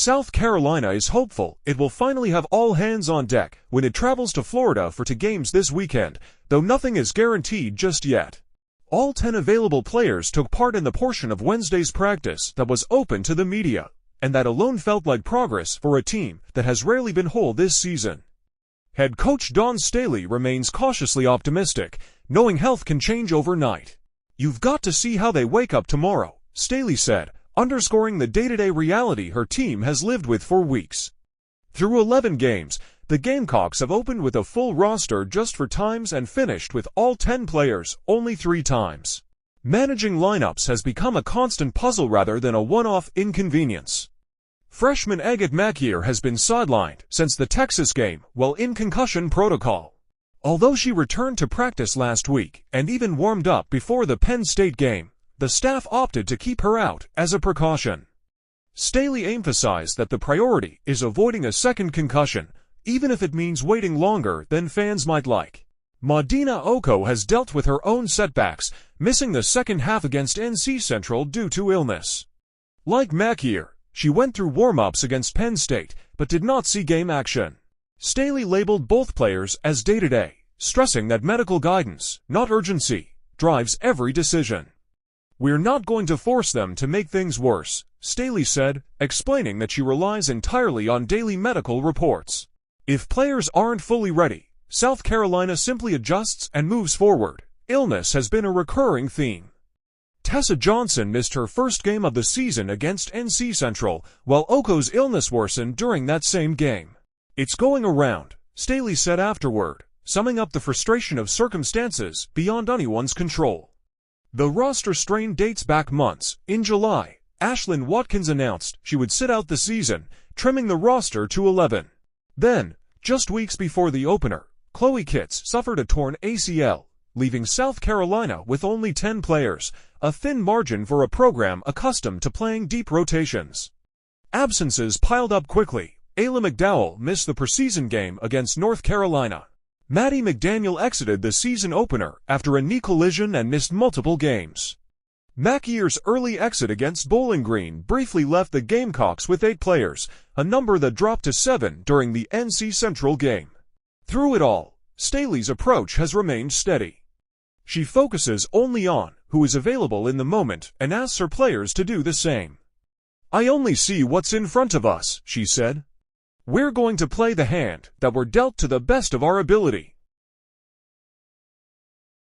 South Carolina is hopeful it will finally have all hands on deck when it travels to Florida for 2 games this weekend, though nothing is guaranteed just yet. All 10 available players took part in the portion of Wednesday's practice that was open to the media, and that alone felt like progress for a team that has rarely been whole this season. Head coach Dawn Staley remains cautiously optimistic, knowing health can change overnight. "You've got to see how they wake up tomorrow," Staley said, underscoring the day-to-day reality her team has lived with for weeks. Through 11 games, the Gamecocks have opened with a full roster just 4 times and finished with all 10 players only 3 times. Managing lineups has become a constant puzzle rather than a one-off inconvenience. Freshman Agate Makier has been sidelined since the Texas game while in concussion protocol. Although she returned to practice last week and even warmed up before the Penn State game, the staff opted to keep her out as a precaution. Staley emphasized that the priority is avoiding a second concussion, even if it means waiting longer than fans might like. Madina Oko has dealt with her own setbacks, missing the second half against NC Central due to illness. Like Makier, she went through warm-ups against Penn State, but did not see game action. Staley labeled both players as day-to-day, stressing that medical guidance, not urgency, drives every decision. "We're not going to force them to make things worse," Staley said, explaining that she relies entirely on daily medical reports. "If players aren't fully ready, South Carolina simply adjusts and moves forward." Illness has been a recurring theme. Tessa Johnson missed her first game of the season against NC Central, while Oko's illness worsened during that same game. "It's going around," Staley said afterward, summing up the frustration of circumstances beyond anyone's control. The roster strain dates back months. In July, Ashlyn Watkins announced she would sit out the season, trimming the roster to 11. Then, just weeks before the opener, Chloe Kitts suffered a torn ACL, leaving South Carolina with only 10 players, a thin margin for a program accustomed to playing deep rotations. Absences piled up quickly. Ayla McDowell missed the preseason game against North Carolina. Maddie McDaniel exited the season opener after a knee collision and missed multiple games. Makier's early exit against Bowling Green briefly left the Gamecocks with 8 players, a number that dropped to 7 during the NC Central game. Through it all, Staley's approach has remained steady. She focuses only on who is available in the moment and asks her players to do the same. "I only see what's in front of us," she said. "We're going to play the hand that we're dealt to the best of our ability."